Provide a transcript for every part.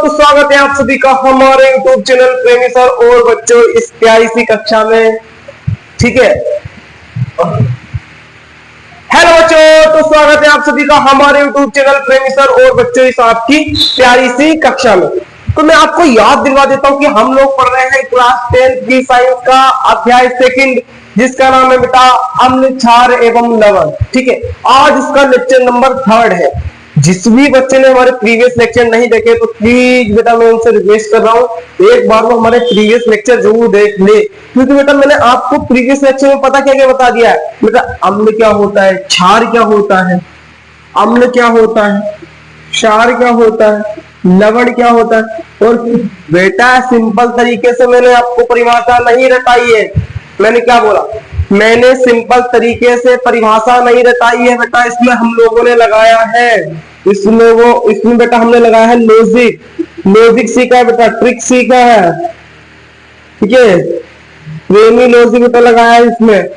तो स्वागत है आप सभी का हमारे YouTube चैनल प्रेमी सर और बच्चों इस प्यारी सी कक्षा में। ठीक है, हेलो बच्चों, तो स्वागत है आप सभी का हमारे YouTube चैनल प्रेमी सर और बच्चों इस आपकी प्यारी सी कक्षा में। तो मैं आपको याद दिलवा देता हूं कि हम लोग पढ़ रहे हैं क्लास 10 की साइंस का अध्याय सेकंड, जिसका नाम है बेटा अम्ल, क्षार एवं लवण। ठीक है, आज इसका लेक्चर नंबर 3 है। जिस भी बच्चे ने हमारे प्रीवियस लेक्चर नहीं देखे तो प्लीज बेटा मैं उनसे रिक्वेस्ट कर रहा हूँ एक बार वो हमारे प्रीवियस लेक्चर जरूर देख ले, क्योंकि बेटा मैंने आपको प्रीवियस लेक्चर में पता क्या क्या बता दिया है। बेटा अम्ल क्या होता है, क्षार क्या होता है, अम्ल क्या होता है, क्षार क्या होता है, लवण क्या होता है। और बेटा सिंपल तरीके से मैंने आपको परिभाषा नहीं बताई है। मैंने क्या बोला, मैंने सिंपल तरीके से परिभाषा नहीं बताई है बेटा, इसमें हम लोगों ने लगाया है, इसमें बेटा हमने लगाया है लॉजिक। लॉजिक सीखा है बेटा, ट्रिक सीखा है। ठीक है, प्रेमी लॉजिक बेटा लगाया है, इसमें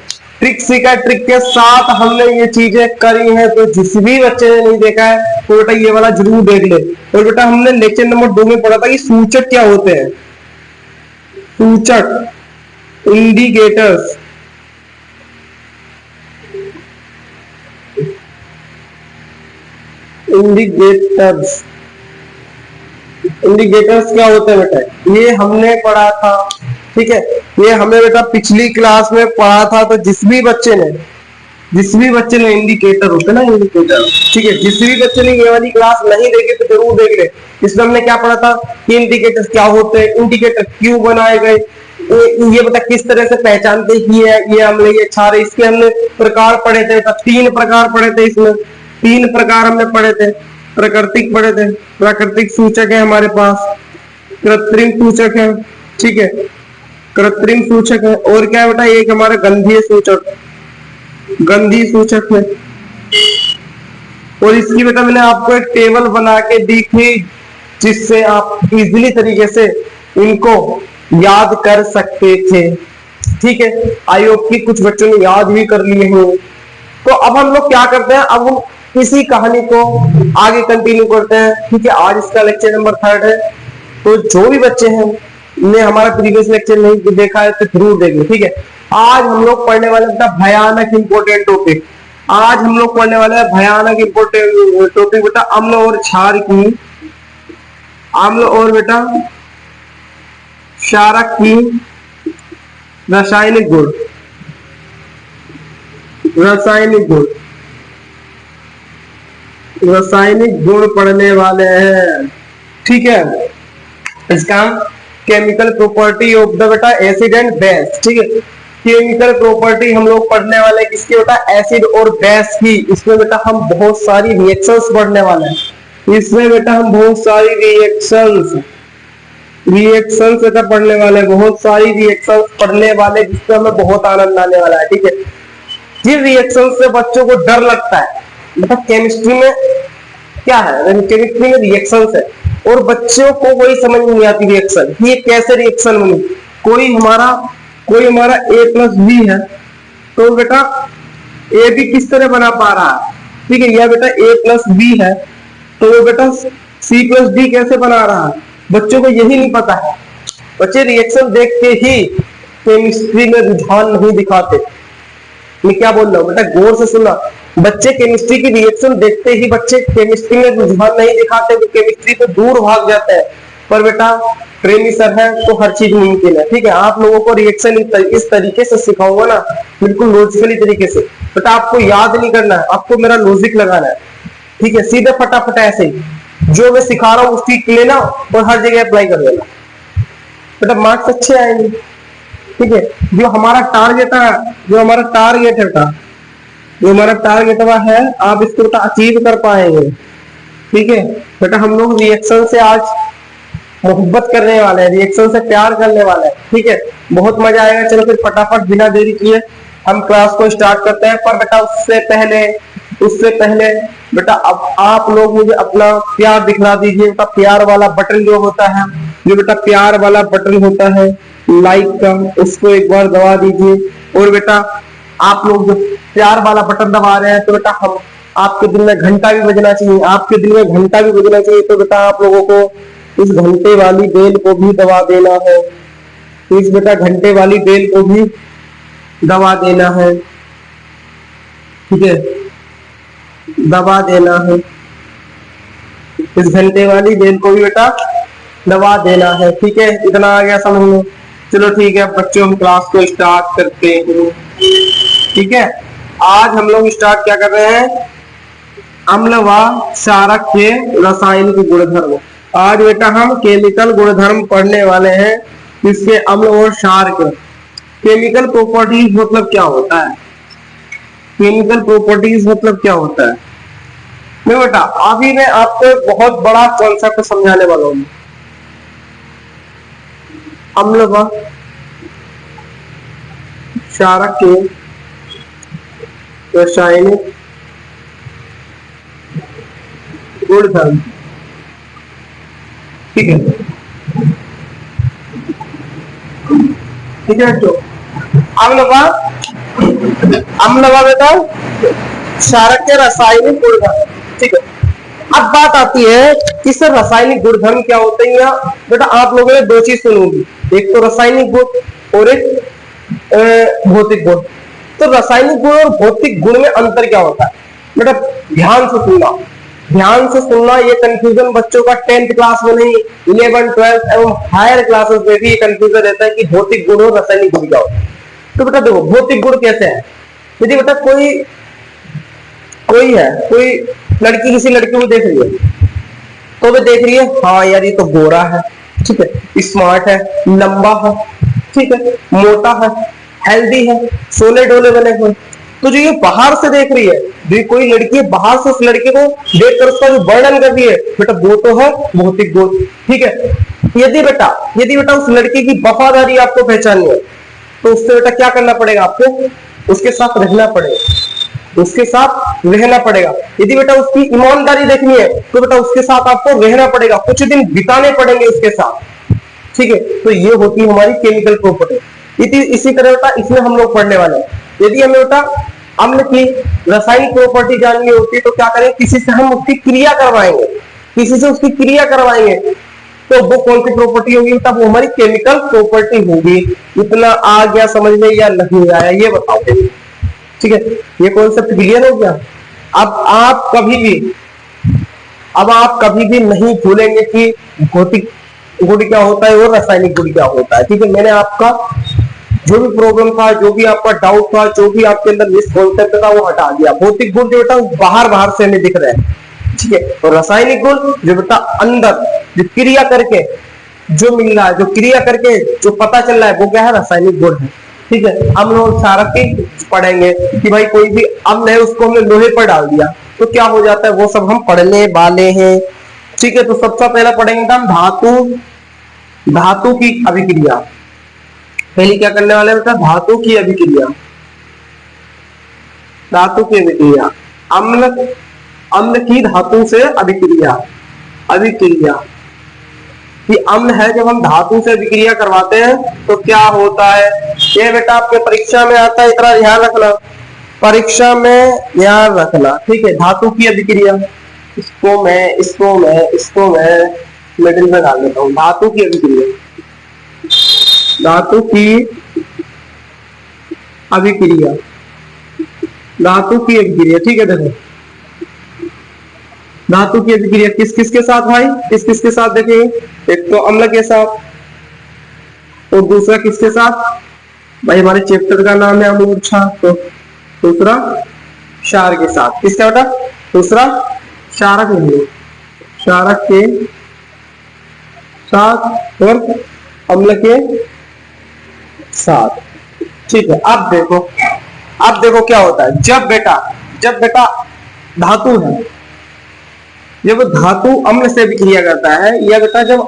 ट्रिक सीखा है। ट्रिक के साथ हमने ये चीजें करी हैं। तो जिस भी बच्चे ने नहीं देखा है तो बेटा ये वाला जरूर देख ले। और बेटा हमने लेक्चर नंबर 2 में पढ़ा था कि सूचक क्या होते हैं। सूचक, इंडिकेटर्स, इंडिकेटर्स, इंडिकेटर्स क्या होते हैं बेटा, ये हमने पढ़ा था। ठीक है, ये हमें बेटा पिछली क्लास में पढ़ा था। तो जिस भी बच्चे ने इंडिकेटर होते ना, इंडिकेटर, ठीक है, जिस भी बच्चे ने ये वाली क्लास नहीं देखी तो जरूर देख ले। इसमें हमने क्या पढ़ा था कि इंडिकेटर्स क्या होते हैं, इंडिकेटर क्यों बनाए गए, ये बता किस तरह से पहचानते कि ये अम्ल, ये क्षार। इसके हमने प्रकार पढ़े थे, 3 प्रकार पढ़े थे। इसमें 3 प्रकार हमने पढ़े थे। प्राकृतिक पढ़े थे, प्राकृतिक सूचक है हमारे पास, कृत्रिम सूचक है। ठीक है, कृत्रिम सूचक है। और क्या है बेटा, एक हमारा गंधीय सूचक, गंधीय सूचक है। और इसकी बेटा मैंने आपको एक टेबल बना के दी थी, जिससे आप इजीली तरीके से इनको याद कर सकते थे। ठीक है, आई होप कि कुछ बच्चों ने याद भी कर लिए हों। तो अब हम लोग क्या करते हैं, अब हम इसी कहानी को आगे कंटिन्यू करते हैं। ठीक है, आज इसका लेक्चर नंबर 3 है। तो जो भी बच्चे हैं ने हमारा प्रीवियस लेक्चर नहीं देखा है तो जरूर देखें। ठीक है, आज हम लोग पढ़ने वाले बेटा भयानक इंपोर्टेंट टॉपिक। आज हम लोग पढ़ने वाले हैं भयानक इंपोर्टेंट टॉपिक बेटा अम्ल और क्षार की, अम्ल और बेटा क्षारक की रासायनिक गुण, रासायनिक गुण, रासायनिक गुण पढ़ने वाले हैं। ठीक है, इसका केमिकल प्रॉपर्टी ऑफ द बेटा एसिड एंड बेस। ठीक है, केमिकल प्रॉपर्टी हम लोग पढ़ने वाले हैं किसकी बेटा, एसिड और बेस की। इसमें बेटा हम बहुत सारी रिएक्शंस पढ़ने वाले हैं। इसमें बेटा हम बहुत सारी रिएक्शंस बेटा पढ़ने वाले, बहुत सारी रिएक्शंस पढ़ने वाले, जिससे हमें बहुत आनंद आने वाला है। ठीक है, जिन रिएक्शन से बच्चों को डर लगता है, मतलब केमिस्ट्री में क्या है, केमिस्ट्री में रिएक्शंस है और बच्चों को वही समझ नहीं आती रिएक्शन, ये कैसे रिएक्शन बनी। कोई हमारा A+B है तो बेटा A भी किस तरह बना पा रहा है। ठीक है, यह बेटा A+B है तो वो बेटा C+D कैसे बना रहा है, बच्चों को यही नहीं पता है। बच्चे रिएक्शन देख के ही केमिस्ट्री में रुझान नहीं दिखाते। मैं क्या बोल रहा हूँ बेटा, गौर से सुनना। बच्चे केमिस्ट्री की रिएक्शन देखते ही बच्चे केमिस्ट्री में रुझान नहीं दिखाते, तो केमिस्ट्री तो दूर भाग जाते हैं। पर बेटा प्रेमी सर है तो हर चीज मुमकिन है। ठीक है, आप लोगों को रिएक्शन इस तरीके से सिखाऊंगा ना, बिल्कुल लॉजिकली तरीके से। बेटा आपको याद नहीं करना है, आपको मेरा लॉजिक लगाना है। ठीक है, सीधे फटाफट ऐसे ही जो मैं सिखा रहा हूँ उसकी लेना और हर जगह अप्लाई कर देना, बेटा मार्क्स अच्छे आएंगे। ठीक है, जो हमारा टारगेट है, जो हमारा टारगेट है आप इसको बेटा अचीव कर पाएंगे। ठीक है बेटा, हम लोग रिएक्शन से आज मोहब्बत करने वाले हैं, रिएक्शन से प्यार करने वाले हैं। ठीक है, बहुत मजा आएगा। चलो फिर फटाफट बिना देरी किए हम क्लास को स्टार्ट करते हैं। पर बेटा उससे पहले बेटा अब आप लोग मुझे अपना प्यार दिखला दीजिए। बेटा प्यार वाला बटन जो होता है, लाइक का, उसको एक बार दबा दीजिए। और बेटा आप लोग जो प्यार वाला बटन दबा रहे हैं तो बेटा आपके दिल में घंटा भी बजना चाहिए, तो बेटा आप लोगों को इस घंटे वाली बेल को भी दबा देना है, इस बेटा घंटे वाली बेल को भी दबा देना है, ठीक है, दबा देना है, इस घंटे वाली बेल को भी बेटा दबा देना है, ठीक है। इतना आ गया समझ में। चलो ठीक है बच्चों, हम क्लास को स्टार्ट करते हैं, ठीक है। आज हम लोग स्टार्ट क्या कर रहे हैं, अम्ल व क्षारक के रासायनिक गुणधर्म। आज बेटा हम केमिकल गुणधर्म पढ़ने वाले हैं, जिसके अम्ल और क्षार के। केमिकल प्रॉपर्टीज मतलब क्या होता है, केमिकल प्रॉपर्टीज मतलब क्या होता है। मैं बेटा अभी मैं आपको एक बहुत बड़ा कॉन्सेप्ट समझाने वाला हूँ। अम्ल व क्षारक के रासायनिक गुणधर्म, ठीक है, ठीक है। तो अम्ल बेटा क्षारक के रासायनिक गुणधर्म, ठीक है। अब बात आती है कि सर रासायनिक गुणधर्म क्या होते हैं। बेटा आप लोगों ने दो चीज सुनोगी, एक तो रासायनिक गुण और एक भौतिक गुण। तो रासायनिक गुण और भौतिक गुण में अंतर क्या होता है बेटा, ध्यान से सुनना, ध्यान से सुनना। ये कंफ्यूजन बच्चों का 10th क्लास में नहीं, 11, 12 एवं हायर क्लासेस में भी ये कंफ्यूजन रहता है कि भौतिक गुण और रासायनिक गुण क्या होता है। तो बेटा देखो भौतिक गुण कैसे है, यदि बेटा कोई लड़की किसी लड़की को देख रही है, तो वो देख रही है हाँ यार ये तो गोरा है, ठीक है, स्मार्ट है, लंबा है, ठीक है, मोटा है, हेल्दी है, सोले डोले बने हुए। तो जो ये बाहर से देख रही है, जो कोई लड़की बाहर से उस लड़के को देखकर उसका जो वर्णन कर रही है बेटा, वो तो है भौतिक गुण, ठीक है। यदि बेटा उस लड़की की वफादारी आपको पहचाननी है, तो उससे बेटा क्या करना पड़ेगा, आपको उसके साथ रहना पड़ेगा, उसके साथ रहना पड़ेगा। यदि बेटा उसकी ईमानदारी देखनी है, तो बेटा उसके साथ आपको रहना पड़ेगा, कुछ दिन बिताने पड़ेंगे उसके साथ, ठीक है। तो ये होती है हमारी केमिकल प्रॉपर्टी। इसी तरह बेटा इसमें हम लोग पढ़ने वाले हैं। यदि हमें बेटा अम्ल की रासायनिक प्रॉपर्टी जाननी होती है, तो क्या करें, किसी से हम उसकी क्रिया करवाएंगे, किसी से उसकी क्रिया करवाएंगे, तो वो कौन सी प्रॉपर्टी होगी बेटा, वो हमारी केमिकल प्रॉपर्टी होगी। इतना आ गया समझ में या नहीं आया, ये बताओ, ठीक है। ये कॉन्सेप्ट क्लियर हो गया। अब आप कभी भी नहीं भूलेंगे कि भौतिक गुण क्या होता है और रासायनिक गुण क्या होता है, ठीक है। मैंने आपका जो भी प्रॉब्लम था, जो भी आपका डाउट था, जो भी आपके अंदर मिसकॉन्सेप्ट था, वो हटा दिया। भौतिक गुण जो बेटा बाहर से हमें दिख रहे हैं, ठीक है, और रासायनिक गुण जो बेटा अंदर जो क्रिया करके जो मिल रहा है, जो क्रिया करके जो पता चल रहा है, वो क्या है, रासायनिक गुण है, ठीक है। अम्ल और क्षारक की पढ़ेंगे कि भाई कोई भी अम्ल है उसको हमने लोहे पर डाल दिया तो क्या हो जाता है, वो सब हम पढ़ने वाले हैं, ठीक है। तो सबसे पहला पढ़ेंगे हम धातु की अभिक्रिया। पहले क्या करने वाले हैं, धातु की अभिक्रिया, धातु की अभिक्रिया, अम्ल की धातु से अभिक्रिया कि अम्ल है, जब हम धातु से अभिक्रिया करवाते हैं तो क्या होता है। ये बेटा आपके परीक्षा में आता है, इतना ध्यान रखना, परीक्षा में ध्यान रखना, ठीक है। धातु की अभिक्रिया, इसको मैं मिडिल में डाल देता हूं। धातु की अभिक्रिया, धातु की अभिक्रिया, ठीक है। देखो धातु की अभिक्रिया किस किस के साथ भाई, किस किस के साथ देखेंगे, एक तो अम्ल के साथ और दूसरा किसके साथ भाई, हमारे चैप्टर का नाम है अम्ल और क्षार, तो दूसरा क्षार के साथ। किसका बेटा, दूसरा क्षारक नहीं, क्षारक के साथ और अम्ल के साथ, ठीक है। अब देखो क्या होता है, जब बेटा धातु है, जब धातु अम्ल से विक्रिया करता है, या बेटा जब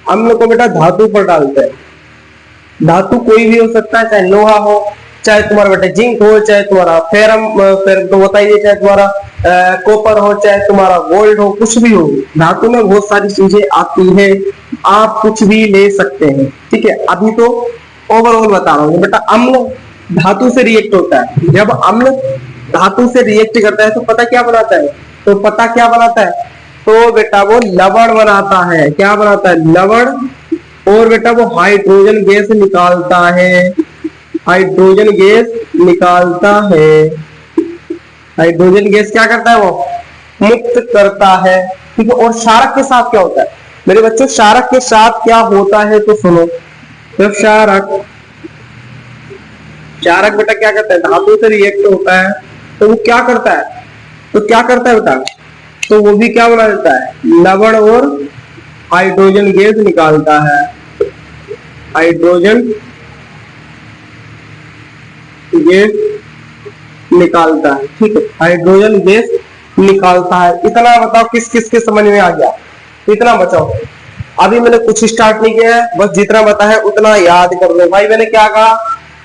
अम्ल को बेटा धातु पर डालते हैं, धातु कोई भी हो सकता है, चाहे लोहा हो, चाहे तुम्हारा बेटा जिंक हो, चाहे तुम्हारा फेरम तो बताइए, चाहे तुम्हारा कॉपर हो, चाहे तुम्हारा गोल्ड हो, कुछ भी हो, धातु में बहुत सारी चीजें आती है, आप कुछ भी ले सकते हैं, ठीक है। अभी तो ओवरऑल बता रहा हूँ बेटा, अम्ल धातु से रिएक्ट होता है, जब अम्ल धातु से रिएक्ट करता है तो पता क्या बनाता है, तो पता क्या बनाता है, तो बेटा वो लवण बनाता है। क्या बनाता है, लवण। और बेटा वो हाइड्रोजन गैस निकालता है, हाइड्रोजन गैस निकालता है। हाइड्रोजन गैस क्या करता है, वो मुक्त करता है। ठीक है। और क्षारक के साथ क्या होता है मेरे बच्चों, क्षारक के साथ क्या होता है तो सुनो। जब क्षारक बेटा क्या करता है, धातु से रिएक्ट होता है तो वो क्या करता है, तो क्या करता है बेटा, तो वो भी क्या बना देता है, लवण और हाइड्रोजन गैस निकालता है। हाइड्रोजन गैस निकालता है। ठीक है, हाइड्रोजन गैस निकालता है। इतना बताओ किस किस के समझ में आ गया, इतना बचाओ। अभी मैंने कुछ स्टार्ट नहीं किया है, बस जितना बता है उतना याद कर लो। भाई मैंने क्या कहा,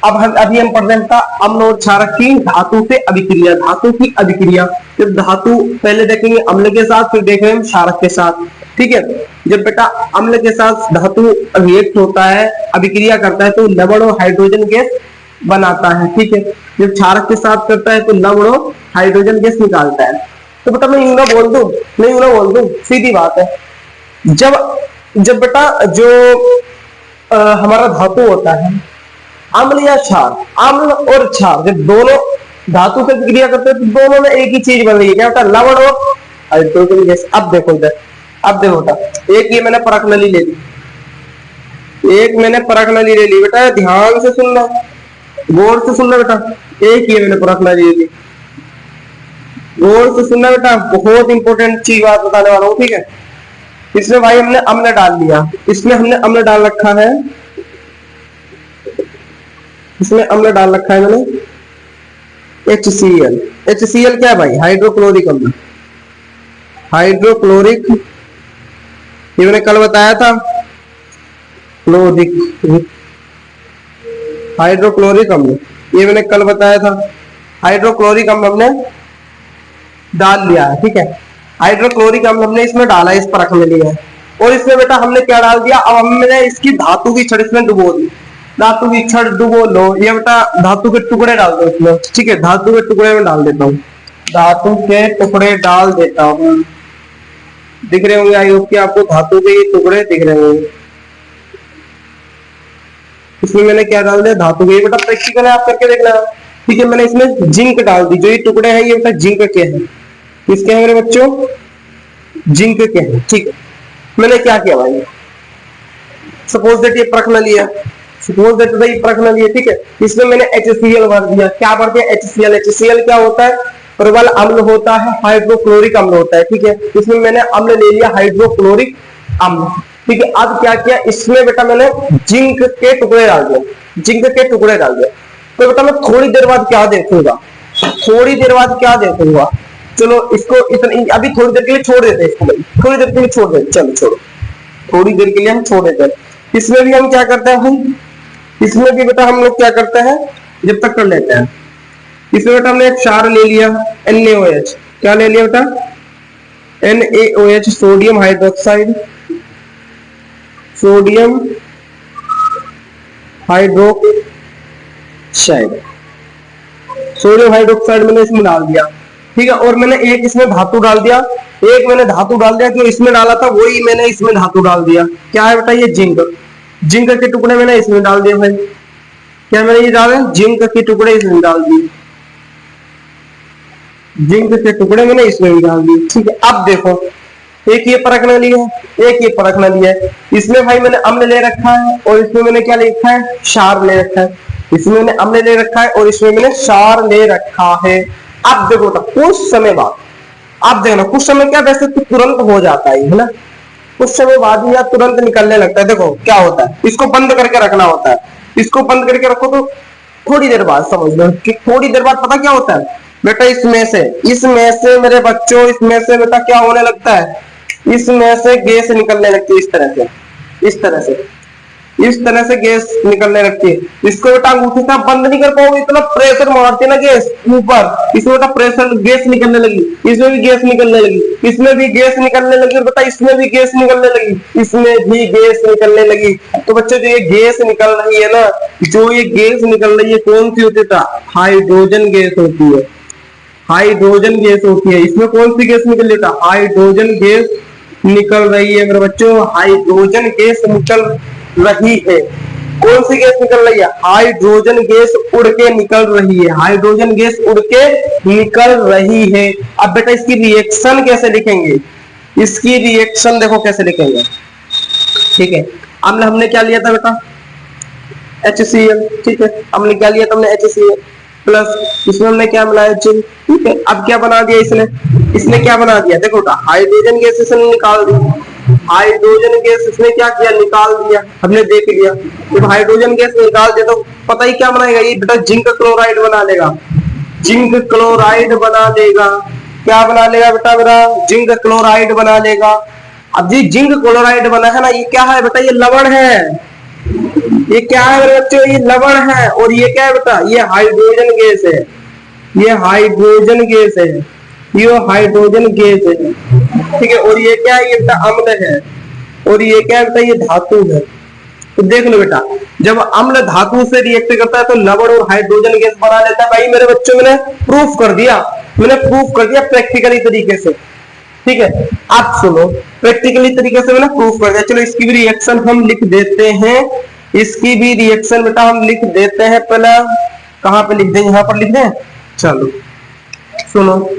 अभी हम पढ़ रहे था अम्ल और क्षारक की धातु से अभिक्रिया, धातु की अभिक्रिया। जब धातु पहले देखेंगे अम्ल के साथ, फिर देखेंगे क्षारक के साथ। ठीक है। जब बेटा अम्ल के साथ धातु रिएक्ट होता है, अभिक्रिया करता है तो लवण और हाइड्रोजन गैस बनाता है। ठीक है। जब क्षारक के साथ करता है तो लवण और हाइड्रोजन गैस निकालता है। तो बेटा मैं यूं ना बोल दूं, नहीं यूं ना बोल दूं, सीधी बात है। जब बेटा जो हमारा धातु होता है अम्ल या क्षार, अम्ल और क्षार जब दोनों धातु से क्रिया करते हैं तो दोनों में एक ही चीज बन रही है, क्या होता है, लवण और हाइड्रोजन गैस। अब देखो इधर, अब देखो बेटा, एक ये मैंने परख नली ले ली, एक मैंने परख नली ले ली। बेटा ध्यान से सुनना, गौर से सुनना बेटा, एक ये मैंने परख नली ले ली, गौर से सुनना बेटा, बहुत इंपॉर्टेंट चीज बात बताने वाला हूँ। ठीक है। इसमें भाई हमने अम्ल डाल लिया, इसमें हमने अम्ल डाल रखा है, इसमें अम्ल डाल रखा है मैंने HCl। HCl क्या है भाई, हाइड्रोक्लोरिक अम्ल, हाइड्रोक्लोरिक, ये मैंने कल बताया था, क्लोरिक, हाइड्रोक्लोरिक अम्ल, ये मैंने कल बताया था। हाइड्रोक्लोरिक अम्ल हमने डाल लिया है। ठीक है। हाइड्रोक्लोरिक अम्ल हमने इसमें डाला, इस परख में लिया है। और इसमें बेटा हमने क्या डाल दिया, अब हमने इसकी धातु की छड़ इसमें डुबो दी, धातु की छड़ डुबो लो। ये बेटा धातु के टुकड़े डाल दो इसमें। ठीक है, धातु के टुकड़े में डाल देता हूँ, धातु के टुकड़े डाल देता हूँ। दिख रहे होंगे आई होप कि आपको धातु के टुकड़े दिख रहे होंगे। इसमें मैंने क्या डाल दिया, धातु के। बेटा प्रैक्टिकल है, आप करके देख लेना। ठीक है। मैंने इसमें जिंक डाल दी, जो ये टुकड़े हैं ये बेटा जिंक के हैं, किसके हैं मेरे बच्चों, जिंक के हैं। ठीक है। मैंने क्या किया भाई, सपोज दैट ये परख नली है, सपोज दैट भाई परख नली है। ठीक है। इसमें मैंने HCl भर दिया। क्या भर दिया, HCl। HCl क्या होता है, प्रबल अम्ल होता है, हाइड्रोक्लोरिक अम्ल होता है। ठीक है। इसमें मैंने अम्ल ले लिया, हाइड्रोक्लोरिक अम्ल। ठीक है। अब क्या किया, इसमें बेटा मैंने जिंक के टुकड़े डाल दिए, जिंक के टुकड़े डाल दिए। तो बेटा मैं थोड़ी देर बाद क्या देखूंगा, थोड़ी देर बाद क्या देखूंगा, चलो इसको इतनी अभी थोड़ी देर के लिए छोड़ देते हैं, इसको थोड़ी देर के लिए छोड़ देते, चलो छोड़ो, थोड़ी देर के लिए हम छोड़ देते हैं। इसमें भी हम क्या करते हैं, इसमें भी बेटा हम लोग क्या करते हैं, जब तक कर लेते हैं। इसमें बेटा हमने एक क्षार ले लिया, NaOH। क्या ले लिया बेटा, NaOH, sodium hydroxide, sodium hydroxide, sodium hydroxide मैंने इसमें डाल दिया। ठीक है। और मैंने एक इसमें धातु डाल दिया, एक मैंने धातु डाल दिया, जो इसमें डाला था वही मैंने इसमें धातु डाल दिया। क्या है बेटा, ये जिंक, जिंक के टुकड़े मैंने इसमें डाल दिए भाई। क्या मैंने ये डाले, जिंक के टुकड़े इसमें डाल दिए, जिंक के टुकड़े मैंने इसमें भी डाल दिए। ठीक है। अब देखो, एक ये परख नली है, एक ये परख नली है। इसमें भाई मैंने अम्ल ले रखा है और इसमें मैंने क्या ले रखा है, क्षार ले रखा है। इसमें मैंने अम्ल ले रखा है और इसमें मैंने क्षार ले रखा है। अब देखो कुछ समय बाद, आप देखना कुछ समय क्या, वैसे तो तुरंत हो जाता है ना, कुछ समय बाद ही या तुरंत निकलने लगता है। देखो क्या होता है, इसको बंद करके रखना होता है, इसको बंद करके रखो तो थोड़ी देर बाद समझ लो कि थोड़ी देर बाद पता क्या होता है बेटा, इसमें से मेरे बच्चों, इसमें से बेटा क्या होने लगता है, इसमें से गैस निकलने लगती है, इस तरह से, इस तरह से, इस तरह से गैस निकलने लगती है। इसको बेटा अंगूठे से आप बंद नहीं कर पाओगे, इतना प्रेशर मारते ना गैस ऊपर, इसमें बेटा प्रेशर, गैस निकलने लगी, इसमें भी गैस निकलने लगी, इसमें भी गैस निकलने लगी, बेटा इसमें भी गैस निकलने लगी, इसमें भी गैस निकलने लगी। तो बच्चों जो ये गैस निकल रही है ना, जो ये गैस निकल रही है कौन सी होती है, हाइड्रोजन गैस होती है, हाइड्रोजन गैस होती है। इसमें कौन सी गैस निकल लेता? हाइड्रोजन गैस निकल रही है। मेरे बच्चों हाइड्रोजन गैस निकल रही है। कौन सी गैस निकल रही है? हाइड्रोजन गैस उड़ के निकल रही है। हाइड्रोजन गैस उड़ के निकल रही है। अब बेटा इसकी रिएक्शन कैसे लिखेंगे? इसकी रिएक्शन देखो कैसे लिखेंगे। ठीक है, अम्ल हमने क्या लिया था बेटा? HCl। ठीक है, हमने क्या लिया था? हमने HCl प्लस इसमें हमने क्या मिलाया? जिंक। ठीक है, अब क्या बना दिया इसने क्या बना दिया? देखो बेटा हाइड्रोजन गैस इसने निकाल दी। हाइड्रोजन गैस इसने क्या किया? निकाल दिया। हमने देख लिया जब हाइड्रोजन गैस निकाल दिया तो पता ही क्या बनाएगा ये बेटा? जिंक क्लोराइड बना लेगा। जिंक क्लोराइड बना लेगा। क्या बना लेगा बेटा? मेरा जिंक क्लोराइड बना लेगा। अब जी जिंक क्लोराइड बना है ना, ये क्या है बेटा? ये लवण है। ये क्या है मेरे बच्चों? ये लवण है। और ये क्या है बेटा? ये हाइड्रोजन गैस है। ये हाइड्रोजन गैस है। ये हाइड्रोजन गैस है। ठीक है, और ये क्या है? ये बेटा अम्ल है। और ये क्या है बेटा? ये धातु है। तो देख लो बेटा जब अम्ल धातु से रिएक्ट करता है तो लवण और हाइड्रोजन गैस बना लेता है। भाई मेरे बच्चों मैंने प्रूफ कर दिया, प्रैक्टिकली तरीके से। ठीक है, आप सुनो, प्रैक्टिकली तरीके से मैंने प्रूफ कर दिया। चलो इसकी भी रिएक्शन हम लिख देते हैं। इसकी भी रिएक्शन बेटा हम लिख देते हैं। पहला कहां पे लिख दें? यहां पर लिख दें। चलो सुनो,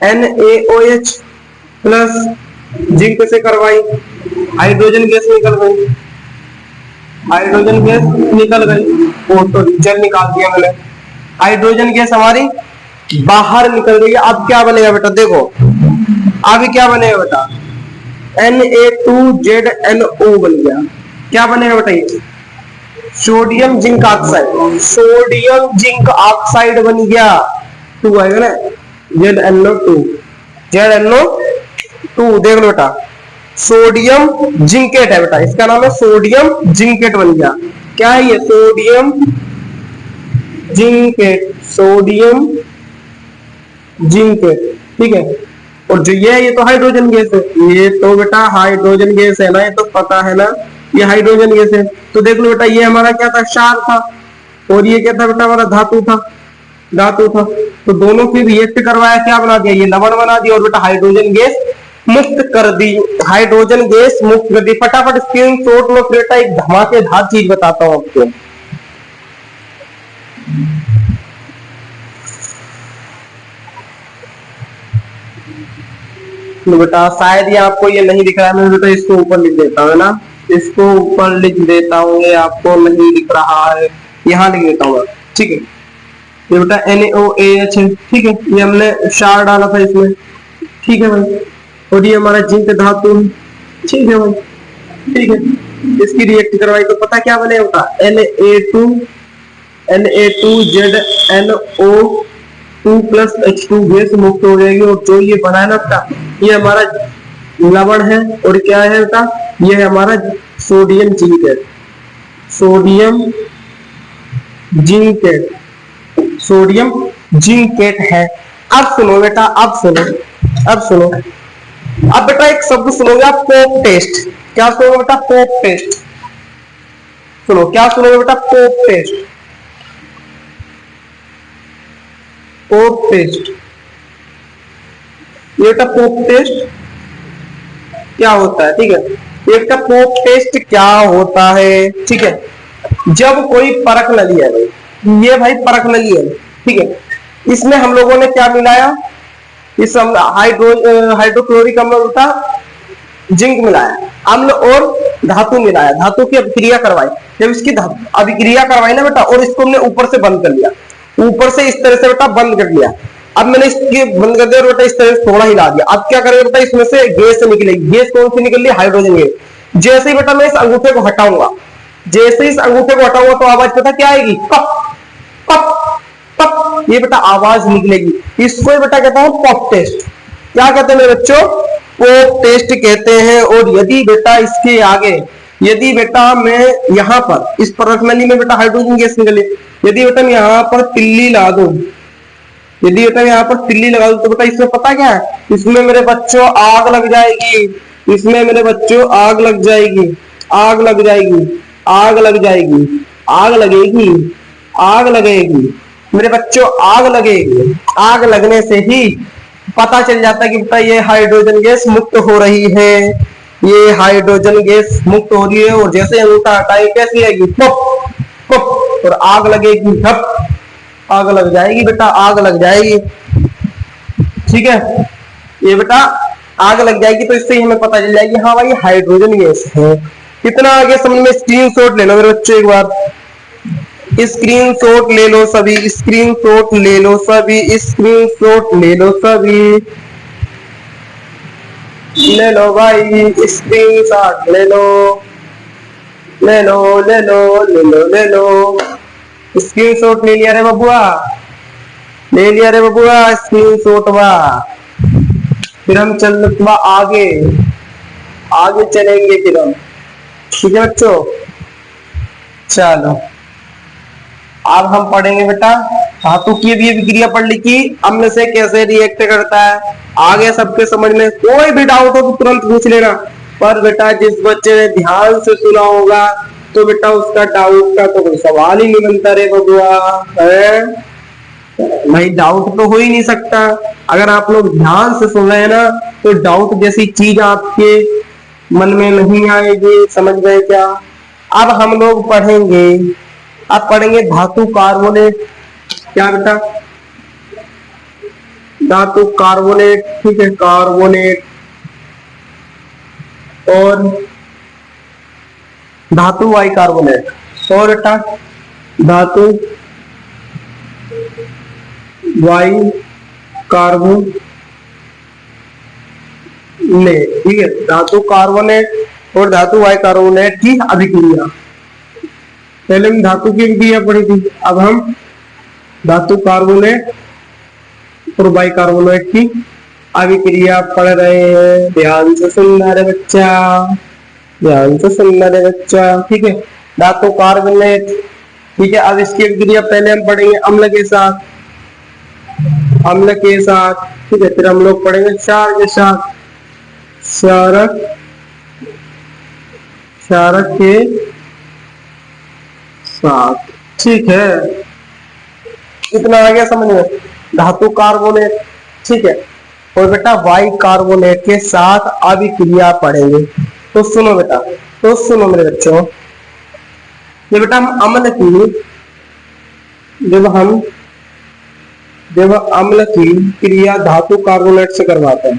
NaOH प्लस जिंक से करवाई, हाइड्रोजन गैस निकल गई। हाइड्रोजन गैस निकल गई, वो तो जल निकाल दिया मैंने। हाइड्रोजन गैस हमारी बाहर निकल गई। अब क्या बनेगा बेटा? देखो अभी क्या बनेगा बेटा? Na2ZNO बन गया। क्या बनेगा बेटा? ये sodium zinc oxide. Sodium zinc oxide बन गया। 2 आएगा ना, ZNO2। ZNO2 देख लो बेटा, सोडियम जिंकेट है बेटा। इसका नाम है सोडियम जिंकेट बन गया। क्या है ये? Sodium zincate. Sodium zincate. ठीक है, और जो ये तो हाइड्रोजन गैस है। ये तो बेटा हाइड्रोजन गैस है ना, ये तो पता है ना, ये हाइड्रोजन गैस है। तो देख लो बेटा ये हमारा क्या था? क्षार था। और ये क्या था बेटा? हमारा धातु था। धातु था। तो दोनों की रिएक्ट करवाया, क्या बना दिया? ये लवण बना दिया। और बेटा हाइड्रोजन गैस मुक्त कर दी। हाइड्रोजन गैस मुक्त कर दी। फटाफट स्क्रीन शॉट लो। बेटा एक धमाकेदार चीज बताता हूं आपको। तो बेटा शायद ये आपको ये नहीं दिख रहा है। मैं बेटा इसको ऊपर लिख देता हूँ ना, इसको ऊपर लिख देता हूँ। ये आपको नहीं दिख रहा है, यहाँ लिख देता हूँ। ठीक है, ये बेटा NaOH है। ठीक है, ये हमने क्षार डाला था इसमें। ठीक है भाई, और ये हमारा जिंक धातु है। ठीक है भाई, ठीक है, इसकी रिएक्ट करवाई तो पता क्या बने बेटा? Na2ZNO2 प्लस H2 गैस मुक्त हो जाएगी। और जो ये बनाया ना बेटा, ये हमारा लवण है। और क्या है बेटा? ये है हमारा sodium zincate. Sodium zincate. Sodium zincate है। अब सुनो बेटा, अब सुनो। अब बेटा एक शब्द सुनोगे आप, पोप टेस्ट। क्या सुनोगे बेटा? Pop test. सुनो, क्या सुनोगे बेटा? Pop test. Pop test. ये बेटा पोप टेस्ट क्या होता है? ठीक है, ये बेटा पोप टेस्ट क्या होता है? ठीक है, जब कोई परख नली है भाई, ये भाई परख नली है। ठीक है, इसमें हम लोगों ने क्या मिलाया? इस हाइड्रोक्लोरिक अम्ल होता, जिंक मिलाया, अम्ल और धातु मिलाया, धातु की अभिक्रिया करवाई। जब इसकी अभिक्रिया करवाई ना बेटा, और इसको हमने ऊपर से बंद कर लिया, ऊपर से इस तरह से बेटा बंद कर लिया। अब मैंने इसके बंद कर दिया और बेटा इस तरह से थोड़ा हिला दिया। अब क्या करेगा बेटा? इसमें से गैस निकलेगी। गैस कौन सी निकल रही है? Hydrogen gas. जैसे ही बेटा मैं इस अंगूठे को हटाऊंगा, जैसे इस अंगूठे को हटाऊंगा तो आवाज पता क्या आएगी? पप पप पप, ये बेटा आवाज निकलेगी। इसको बेटा कहता हूं पॉप टेस्ट। क्या कहते हैं मेरे बच्चों? पॉप टेस्ट कहते हैं। और यदि बेटा इसके आगे, यदि बेटा मैं यहाँ पर इस परख नली में बेटा हाइड्रोजन गैस निकले, यदि बेटा मैं यहाँ पर तिल्ली ला दूं, यदि बेटा यहाँ पर तिल्ली लगा दूं तो बेटा इसमें पता क्या है? इसमें मेरे बच्चों आग लग जाएगी। इसमें मेरे बच्चों आग लग जाएगी। आग लग जाएगी। आग लग जाएगी। आग लगेगी। आग लगेगी। मेरे बच्चों आग लगेगी, आग लगने से ही पता चल जाता है कि बेटा ये हाइड्रोजन गैस मुक्त हो रही है, ये हाइड्रोजन गैस मुक्त हो रही है। और जैसे अंगूठा हटाए कैसी आएगी, पप पप, और आग लगेगी, धप, आग लग जाएगी बेटा, आग लग जाएगी। ठीक है, ये बेटा आग लग जाएगी, तो इससे ही हमें पता चल जाएगी हाँ भाई हाइड्रोजन गैस है। कितना आगे समझ में, स्क्रीनशॉट ले लो मेरे बच्चों, एक बार स्क्रीनशॉट ले लो सभी, स्क्रीनशॉट ले लो सभी, स्क्रीनशॉट ले लो सभी, ले लो भाई स्क्रीनशॉट ले लो, ले लो ले लो ले लो ले लो, स्क्रीनशॉट ले लिया रे बबुआ, ले लिया रे बबुआ स्क्रीनशॉट वा। फिर हम चल आगे, आगे चलेंगे फिर हम। ठीक है बच्चों, चलो अब हम पढ़ेंगे बेटा धातु की भी विक्रिया पढ़ ली कि अम्ल से कैसे रिएक्ट करता है। आगे सबके समझ में कोई भी डाउट हो तो तुरंत पूछ लेना, पर बेटा जिस बच्चे ने ध्यान से सुना होगा तो बेटा उसका डाउट का तो कोई सवाल ही नहीं बनता रे बबुआ, है भाई, डाउट तो हो ही नहीं सकता। अगर आप लोग ध्यान से सुन रहे हैं ना तो डाउट जैसी चीज आपके मन में नहीं आएगी, समझ गए क्या। अब हम लोग पढ़ेंगे, अब पढ़ेंगे धातु कार्बोनेट। क्या बेटा, धातु कार्बोनेट, ठीक है, कार्बोनेट और धातु वाई कार्बोनेट, और बेटा धातु वाई कार्बोनेट, ठीक है, धातु कार्बोनेट और धातु वाई कार्बोनेट की अभिक्रिया। पहले हम धातु की अभिक्रिया पढ़ी थी, अब हम धातु कार्बोनेट और बाई कार्बोनेट की अभिक्रिया पढ़ रहे हैं। ध्यान से सुनना रे बच्चा, ध्यान से सुनना रे बच्चा, ठीक है। धातु कार्बोनेट, ठीक है, अब इसकी अभिक्रिया पहले हम पढ़ेंगे अम्ल के साथ, अम्ल के साथ, ठीक है, फिर हम लोग पढ़ेंगे क्षार के साथ, क्षारक, क्षारक के साथ, ठीक है। इतना आ गया समझ में, धातु कार्बोनेट, ठीक है, और बेटा वाई कार्बोनेट के साथ अभिक्रिया पढ़ेंगे। तो सुनो बेटा, तो सुनो मेरे बच्चों, ये बेटा हम अम्ल की, जब अम्ल की क्रिया धातु कार्बोनेट से करवाते हैं,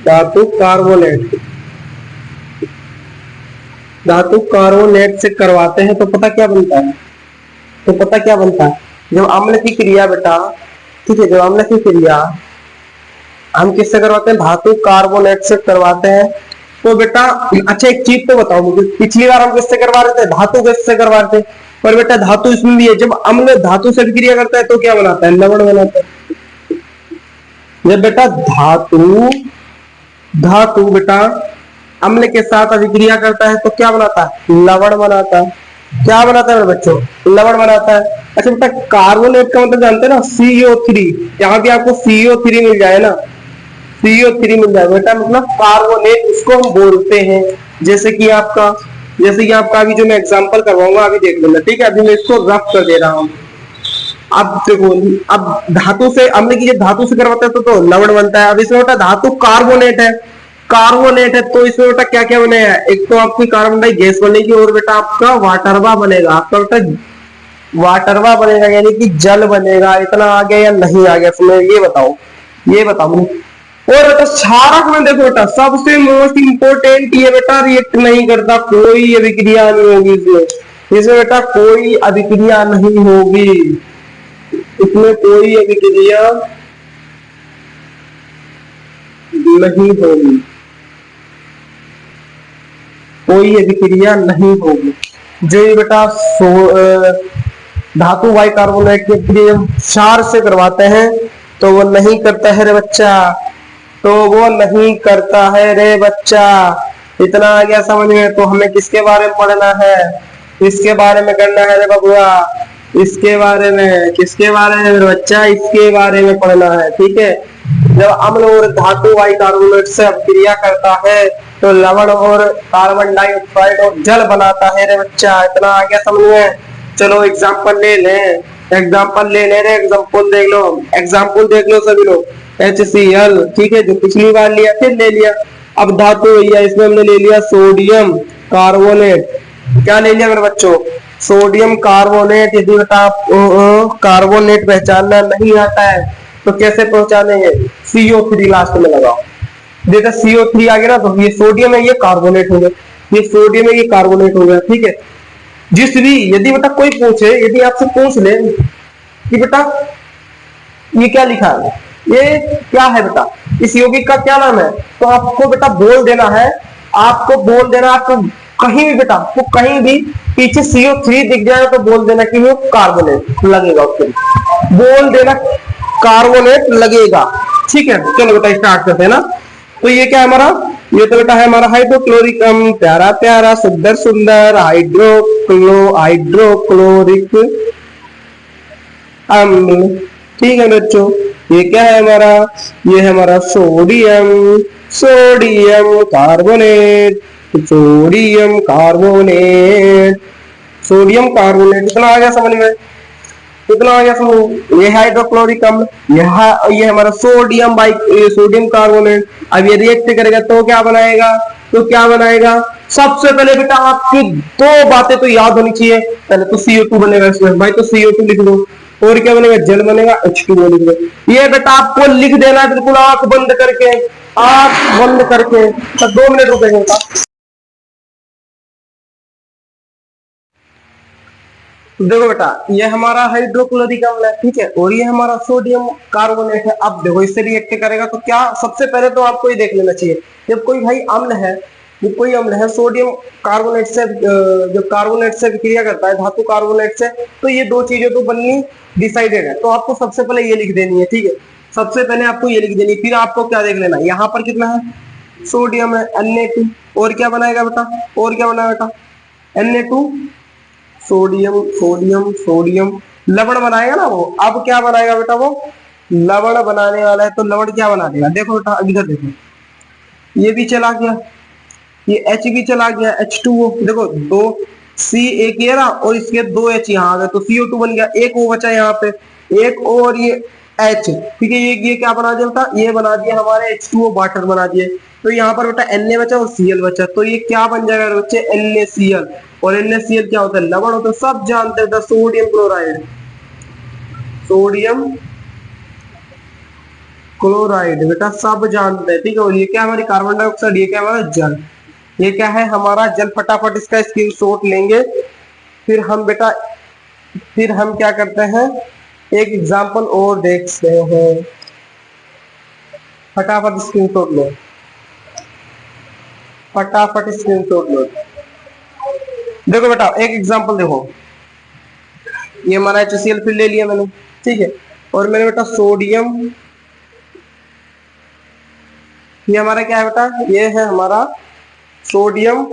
धातु कार्बोनेट, धातु कार्बोनेट से करवाते हैं तो पता क्या बनता है, तो पता क्या बनता है, जब अम्ल की क्रिया बेटा, ठीक है, जब अम्ल की क्रिया हम किससे करवाते हैं, धातु कार्बोनेट से करवाते हैं। तो बेटा अच्छा एक चीज तो बताओ मुझे, पिछली बार हम किससे करवा रहे थे, धातु गैस से करवा रहे थे, पर बेटा धातु इसमें भी है, जब अम्ल धातु से अभिक्रिया करता है तो क्या बनाता है, लवण बनाता है। जब बेटा धातु बेटा अम्ल के साथ अभिक्रिया करता है तो क्या बनाता है, लवण बनाता है। क्या बनाता है बच्चों, लवण बनाता है। अच्छा बेटा कार्बोनेट का मतलब जानते हैं ना, CO3, यहाँ भी आपको CO3 मिल जाए ना, CO3 मिल जाए बेटा, मतलब कार्बोनेट इसको हम बोलते हैं। जैसे कि आपका अभी जो मैं एग्जांपल करवाऊंगा अभी देख लेना, ठीक है, अभी मैं इसको रफ कर दे रहा हूँ। अब देखो, अब धातु से अम्ल की जब धातु से करवाते हैं तो लवण बनता है। अब इसमें बेटा धातु कार्बोनेट है, कार्बोनेट है, तो इसमें बेटा क्या क्या बनेगा, एक तो आपकी कार्बन डाई गैस बनेगी और बेटा आपका वाटरवा बनेगा, आपका बेटा वाटरवा बनेगा, यानी कि जल बनेगा। इतना आ गया या नहीं आ गया इसमें, ये बताओ, ये बताओ। और बेटा क्षारक में देखो बेटा सबसे मोस्ट इंपोर्टेंट ये बेटा, रिएक्ट नहीं करता, कोई अभिक्रिया नहीं होगी इसमें बेटा कोई अभिक्रिया नहीं होगी, इसमें कोई अभिक्रिया नहीं होगी, कोई अभिक्रिया नहीं होगी। जो ये बेटा धातु वाई कार्बोनेट की क्रिया क्षार से करवाते हैं तो वो नहीं करता है रे बच्चा, तो वो नहीं करता है रे बच्चा। इतना आ गया समझ में। तो हमें किसके बारे में पढ़ना है, इसके बारे में करना है रे बबुआ, इसके बारे में, किसके बारे में मेरे बच्चा, इसके बारे में पढ़ना है, ठीक है। जब अम्ल और धातु वाई कार्बोनेट से अभिक्रिया करता है तो लवण और कार्बन डाइऑक्साइड और जल बनाता है रे बच्चा। इतना आ गया समझ में। चलो एग्जाम्पल ले लें। एग्जाम्पल ले ले रहे, एग्जाम्पल देख लो सभी लोग। HCl, ठीक है, जो पिछली बार लिया फिर ले लिया। अब धातु भैया इसमें हमने ले लिया सोडियम कार्बोनेट। क्या ले लिया मेरे बच्चों? Sodium carbonate. यदि बेटा आप कार्बोनेट पहचानना नहीं आता है तो कैसे पहचानेंगे? CO3 लास्ट में लगाओ। देखा CO3 आ गया ना, तो ये सोडियम है, ये कार्बोनेट हो गया, ये सोडियम है, ये कार्बोनेट हो गया, ठीक है। जिस भी यदि बेटा कोई पूछे, यदि आपसे पूछ ले कि बेटा ये क्या लिखा है, ये क्या है बेटा, इस यौगिक का क्या नाम है, तो आपको बेटा बोल देना है, आपको बोल देना, आपको कहीं भी बेटा, आपको कहीं भी पीछे CO3 दिख जाए तो बोल देना कि वो कार्बोनेट लगेगा, उसके बोल देना कार्बोनेट लगेगा, ठीक है। चलो बेटा स्टार्ट करते हैं ना। तो ये क्या है हमारा? ये तो बेटा है हमारा हाइड्रोक्लोरिक अम्ल, प्यारा प्यारा सुंदर सुंदर हाइड्रोक्लोरिक अम्ल, ठीक है बच्चों। ये क्या है हमारा? ये है हमारा sodium, sodium carbonate, sodium carbonate, sodium carbonate. इतना आ गया समझ में? कितना आ गया समझ? ये हाइड्रोक्लोरिक अम्ल, ये हमारा सोडियम कार्बोनेट। अब ये रिएक्ट करेगा तो क्या बनाएगा? तो क्या बनाएगा? सबसे पहले बेटा आपकी दो बातें तो याद होनी चाहिए। पहले तो CO2 बनेगा इसमें, भाई तो CO2 लिख दो। और क्या बनेगा? जल बनेगा, H2O लिख दो। ये बेटा आपको लिख देना है बिल्कुल आंख बंद करके, आंख बंद करके। तो 2 मिनट रुकेंगे बेटा। देखो बेटा, ये हमारा हाइड्रोक्लोरिक अम्ल है, ठीक है, और ये हमारा सोडियम कार्बोनेट है। अब देखो इससे रिएक्ट करेगा तो क्या, सबसे पहले तो आपको ये देख लेना चाहिए, जब कोई भाई अम्ल है, जब कोई अम्ल है सोडियम कार्बोनेट से, जब कार्बोनेट से विक्रिया करता है धातु कार्बोनेट से, तो ये दो चीजें तो बननी डिसाइडेड है। तो आपको सबसे पहले ये लिख देनी है, ठीक है, सबसे पहले आपको ये लिख देनी। फिर आपको क्या देख लेना, यहाँ पर कितना है? सोडियम है, Na2। और क्या बनाएगा बेटा? और क्या बनाएगा बेटा? Na2, सोडियम सोडियम सोडियम, लवण बनाएगा ना वो। अब क्या बनाएगा बेटा? वो लवण बनाने वाला है, तो लवण क्या बना देगा? देखो बेटा इधर देखो, ये भी चला गया, ये H भी चला गया, H2O। देखो दो C एक ये रहा और इसके दो H यहाँ आ गए, तो CO2 बन गया, एक O बचा यहाँ पे, एक O और ये H, ठीक है। ये क्या बना दिया बेटा? ये बना दिया हमारे H2O वाटर बना दिए। तो यहाँ पर बेटा Na बचा और Cl बचा, तो ये क्या बन जाएगा बच्चे? NaCl। और NaCl क्या होता है? लवण होता है, सब जानते हैं, सोडियम क्लोराइड, सोडियम क्लोराइड बेटा सब जानते हैं, ठीक है। और ये क्या हमारी कार्बन डाइऑक्साइड, ये क्या हमारा जल, ये क्या है हमारा जल। फटाफट इसका स्क्रीनशॉट लेंगे। फिर हम बेटा, फिर हम क्या करते हैं, एक एग्जांपल और देखते हैं। फटाफट स्क्रीनशॉट लो, फटाफट स्क्रीनशॉट लो। देखो बेटा एक एग्जांपल देखो, ये हमारा HCl फिर ले लिया मैंने, ठीक है। और मैंने बेटा सोडियम, ये हमारा क्या है बेटा? ये है हमारा सोडियम,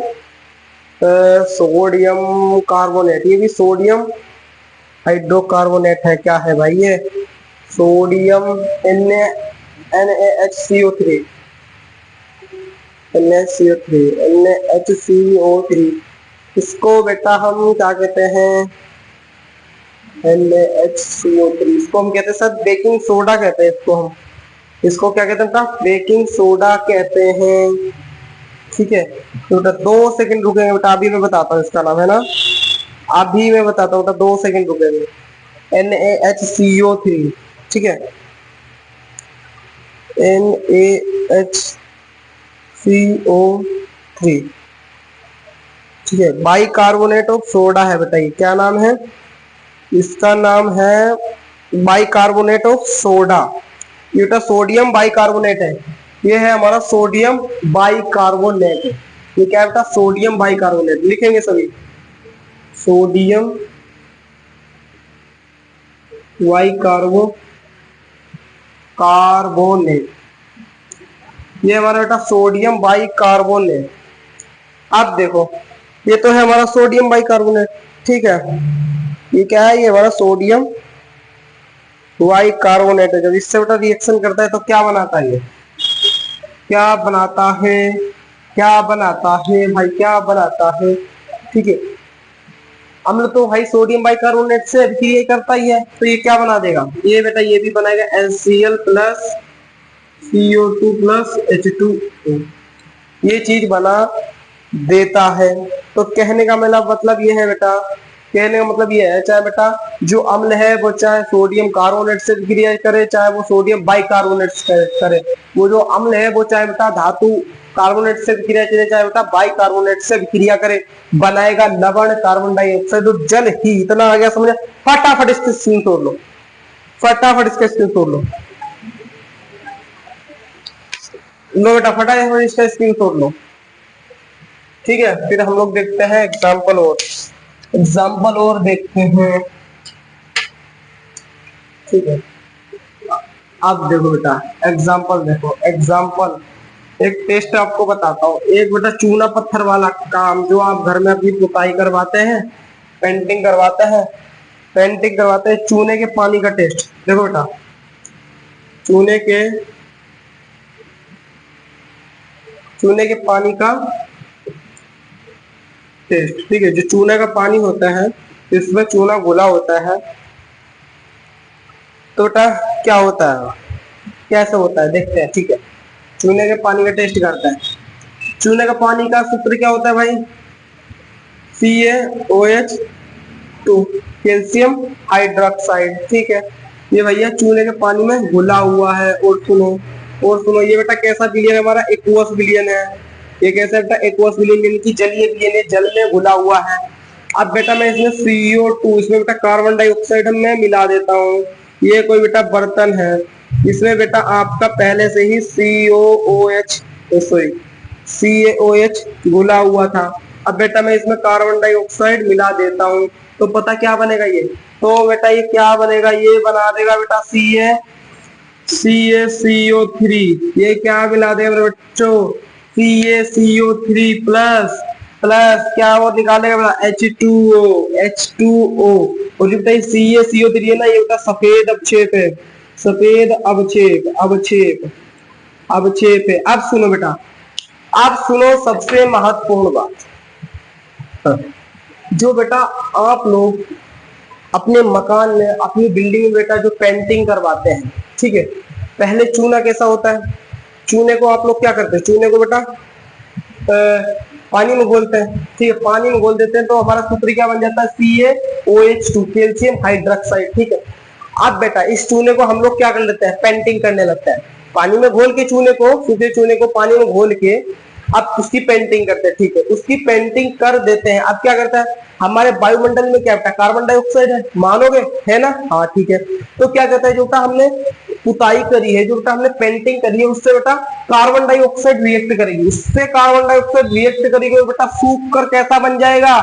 सोडियम कार्बोनेट, ये भी सोडियम हाइड्रोकार्बोनेट है। क्या है भाई? ये सोडियम NaHCO3, NaHCO3। इसको बेटा हम क्या कहते हैं? NaHCO3, इसको हम कहते हैं सर बेकिंग सोडा कहते हैं इसको हम। इसको क्या कहते हैं? बेकिंग सोडा कहते हैं, ठीक है। तो बेटा 2 सेकंड रुकेंगे बेटा, अभी मैं बताता हूँ इसका नाम, है ना, अभी मैं बताता हूँ बेटा, 2 सेकंड रुकेंगे। NaHCO3, ठीक है, NaHCO3, ठीक है। बाई कार्बोनेट ऑफ सोडा है बेटा, ये क्या नाम है? इसका नाम है बाई कार्बोनेट ऑफ सोडा। ये बेटा सोडियम बाई कार्बोनेट है, ये है हमारा सोडियम बाई कार्बोनेट। ये क्या बेटा? Sodium by carbonate. लिखेंगे सभी, सोडियम बाई कार्बोनेट, ये हमारा बेटा सोडियम बाई कार्बोनेट। अब देखो ये तो है हमारा सोडियम बाई कार्बोनेट, ठीक है। ये क्या है? ये हमारा सोडियम बाई कार्बोनेट है। जब इससे बेटा रिएक्शन करता है तो क्या बनाता है? ये क्या बनाता है? क्या बनाता है भाई? क्या बनाता है? ठीक है, अम्ल तो भाई सोडियम बाइकार्बोनेट से अभिक्रिया करता ही है, तो ये क्या बना देगा, ये बेटा ये भी बनाएगा NaCl plus CO2 plus H2O, ये चीज बना देता है। तो कहने का मतलब ये है बेटा, कहने का मतलब ये है, चाहे बेटा जो अम्ल है वो चाहे सोडियम कार्बोनेट से क्रिया करे, चाहे वो सोडियम बाइकार्बोनेट से करे, वो जो अम्ल है वो चाहे बेटा धातु कार्बोनेट से क्रिया करे, चाहे बेटा बाइकार्बोनेट से क्रिया करे, बनाएगा लवण कार्बन डाइऑक्साइड और जल ही। इतना आ गया समझ? फटाफट इसके स्क्रीन तोड़ लो, फटाफट इसका स्क्रीन तोड़ लो, लो बेटा फटाफट इसका स्क्रीन तोड़ लो। ठीक है, फिर हम लोग देखते हैं एग्जाम्पल और देखते हैं। ठीक है, अब देखो बेटा एग्जाम्पल देखो, एग्जाम्पल एक टेस्ट आपको बताता हूँ। एक बेटा चूना पत्थर वाला काम जो आप घर में अपनी पुताई करवाते हैं, पेंटिंग करवाते हैं, चूने के पानी का टेस्ट देखो बेटा, चूने के पानी का टेस्ट। ठीक है, जो चूने का पानी होता है इसमें चूना घुला होता है, तो बेटा क्या होता है, कैसे होता है देखते हैं। ठीक है, चूने के पानी का टेस्ट करता है। चूने का पानी का सूत्र क्या होता है भाई, CaOH2 कैल्शियम हाइड्रोक्साइड। ठीक है, ये भैया चूने के पानी में घुला हुआ है। और सुनो ये बेटा कैसा विलयन है हमारा, एक्वस विलयन है। ये कैसा बेटा, एक्वस विलयन यानी कि जलीय विलयन है, जल में घुला हुआ है। अब बेटा मैं इसमें CO2, इसमें बेटा कार्बन डाइऑक्साइड मैं मिला देता हूँ। ये कोई बेटा बर्तन है, इसमें बेटा आपका पहले से ही CaOH घुला हुआ था। अब बेटा मैं इसमें कार्बन डाइऑक्साइड मिला देता हूँ, तो पता क्या बनेगा ये, तो बेटा ये क्या बनेगा, ये बना देगा बेटा CaCO3। ये क्या मिला देगा मेरे बच्चों, CaCO3 प्लस क्या और निकालेगा बेटा H2O। और जो बेटा CaCO3 है ना, ये बेटा सफेद अवक्षेप है, सफेद अवक्षेप है। अब सुनो बेटा, अब सुनो सबसे महत्वपूर्ण बात, जो बेटा आप लोग अपने मकान में, अपनी बिल्डिंग में बेटा जो पेंटिंग करवाते हैं, ठीक है, पहले चूना कैसा होता है, चूने को आप लोग क्या करते हैं, चूने को बेटा पानी में घोलते हैं। ठीक है, पानी में घोल देते हैं, तो हमारा सूत्र क्या बन जाता है, CaOH2 कैल्शियम हाइड्रोक्साइड। ठीक है, अब बेटा इस चूने को हम लोग क्या कर लेते हैं, पेंटिंग करने लगते हैं। पानी में घोल के चूने को, सूखे चूने को पानी में घोल के अब उसकी पेंटिंग करते हैं। ठीक है, उसकी पेंटिंग कर देते हैं। अब क्या करता है, हमारे वायुमंडल में क्या बेटा, कार्बन डाइऑक्साइड है, मानोगे है ना, हाँ ठीक है। तो क्या कहता है, जो बेटा हमने पुताई करी है, जो बेटा हमने पेंटिंग करी है, उससे बेटा कार्बन डाइऑक्साइड रिएक्ट करेगी, उससे कार्बन डाइऑक्साइड रिएक्ट करेगी, बेटा सूख कर कैसा बन जाएगा,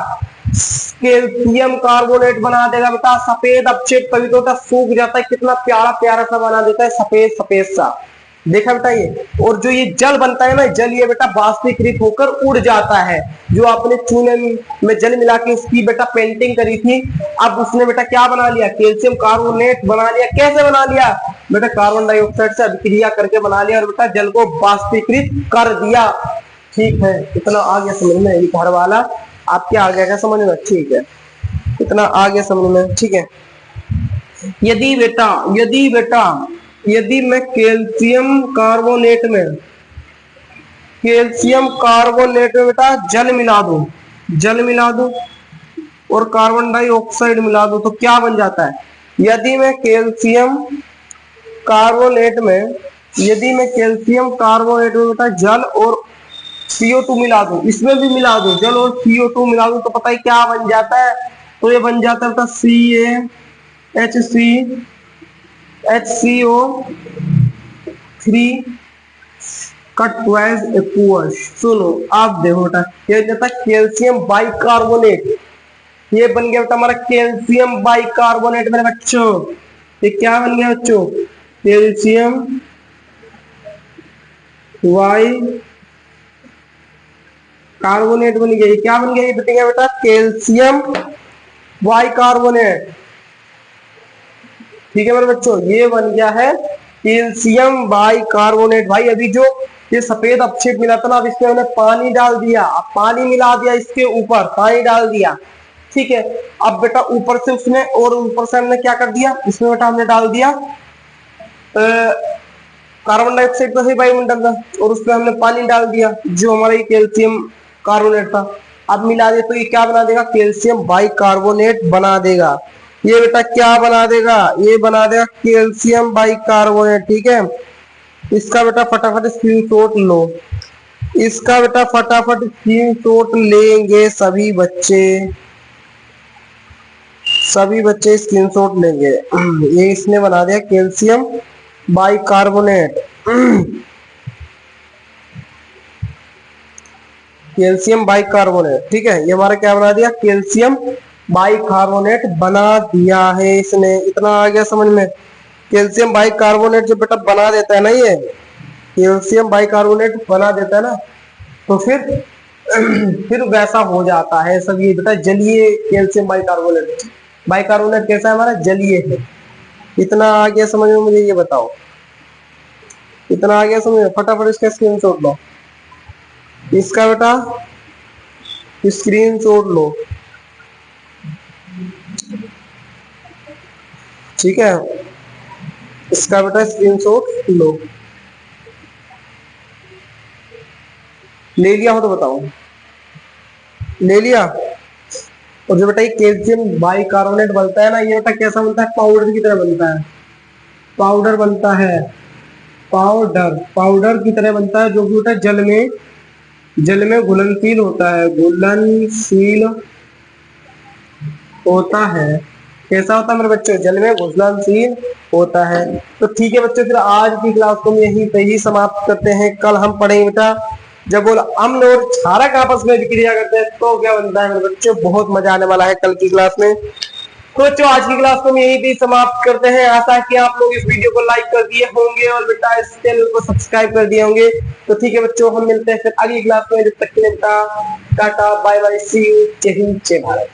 कैल्शियम कार्बोनेट बना देगा बेटा, सफेद अवक्षेप। तभी तो बेटा सूख जाता है, कितना प्यारा प्यारा सा बना देता है, सफेद सफेद सा, देखा बेटा ये। और जो ये जल बनता है ना, जल ये बेटा बाष्पीकृत होकर उड़ जाता है। जो आपने चूने में जल मिला के उसकी बेटा पेंटिंग करी थी, अब उसने बेटा क्या बना लिया, कैल्शियम कार्बोनेट बना लिया। कैसे बना लिया बेटा, कार्बन डाइऑक्साइड से अभिक्रिया करके बना लिया, और बेटा जल को बाष्पीकृत कर दिया। ठीक है, इतना आ गया समझ में, ये घर वाला आपके आ गया क्या समझ में, ठीक है, इतना आ गया समझ में। ठीक है, यदि मैं कैल्शियम कार्बोनेट में बेटा जल मिला दूं और कार्बन डाइऑक्साइड मिला दूं, तो क्या बन जाता है, यदि मैं कैल्शियम कार्बोनेट में बेटा जल और CO2 मिला दूं, इसमें भी मिला दूं, जल और CO2 मिला दूं, तो पता है क्या बन जाता है, तो ये बन जाता है बेटा HCO3 कट ट्वाइस एक्वस। सुनो आप देखो बेटा, ये जाता कैल्शियम बाइकार्बोनेट, ये बन गया बेटा हमारा कैल्शियम बाइकार्बोनेट मेरे बच्चों। ये क्या बन गया बच्चों, कैल्शियम कार्बोनेट बन गया। ये क्या बन गया, ये बेटा कैल्शियम बाइकार्बोनेट। ठीक है मेरे बच्चों, ये बन गया है कैल्शियम बाइकार्बोनेट। भाई अभी जो ये सफेद अवक्षेप मिला था ना, अब इसमें हमने पानी डाल दिया, पानी मिला दिया, इसके ऊपर पानी डाल दिया। ठीक है। अब बेटा ऊपर से उसने और ऊपर से हमने क्या कर दिया, इसमें बेटा हमने डाल दिया कार्बन डाइऑक्साइड का सही वायुमंडल था, और उसमें हमने पानी डाल दिया जो हमारा ये कैल्शियम कार्बोनेट था। अब मिला दे तो ये क्या बना देगा, कैल्शियम बाइकार्बोनेट बना देगा। ये बेटा क्या बना देगा, ये बना देगा कैल्शियम बाइकार्बोनेट, ठीक है। इसका बेटा फटाफट स्क्रीनशॉट लो, इसका बेटा फटाफट स्क्रीनशॉट लेंगे सभी बच्चे, सभी बच्चे स्क्रीनशॉट लेंगे। ये इसने बना दिया कैल्शियम बाइकार्बोनेट, कैल्शियम बाइकार्बोनेट, ठीक है। ये हमारा क्या बना दिया, कैल्शियम बाइकार्बोनेट बना दिया है इसने। इतना आ गया समझ में। कैल्शियम बाइकार्बोनेट जब बेटा बना देता है ना, ये कैल्शियम बाइकार्बोनेट बना देता है ना, तो फिर वैसा हो जाता है सब। ये बेटा जलीय कैल्शियम बाइकार्बोनेट, बाइकार्बोनेट कैसा है हमारा, जलीय है। इतना आ गया समझ में, मुझे ये बताओ, इतना आ गया समझ में। फटाफट इसका स्क्रीनशॉट लो, इसका बेटा स्क्रीनशॉट लो, ठीक है। इसका बेटा स्क्रीनशॉट लो, ले लिया हो तो बताओ, ले लिया। और जो बेटा ये कैल्शियम बाइकार्बोनेट बनता है ना, ये बेटा कैसा बनता है, पाउडर की तरह बनता है, पाउडर बनता है, पाउडर की तरह बनता है, जो कि बेटा जल में घुलनशील होता है, घुलनशील होता है। कैसा होता है मेरे बच्चों, जल में घुलनशील होता है। तो ठीक है बच्चों, फिर आज की क्लास को हम यहीं पे ही समाप्त करते हैं। कल हम पढ़ेंगे बेटा जब बोल अम्ल और क्षारक आपस में विक्रिया करते हैं तो क्या बनता है मेरे बच्चों, बहुत मजा आने वाला है कल की क्लास में। तो बच्चों आज की क्लास को हम यहीं पे समाप्त करते हैं। आशा है कि आप लोग इस वीडियो को लाइक कर दिए होंगे और बेटा इस चैनल को सब्सक्राइब कर दिए होंगे। तो ठीक है बच्चों, हम मिलते हैं फिर अगली क्लास में। जब तक के लिए बेटा tata bye bye, see you, जय हिंद जय भारत।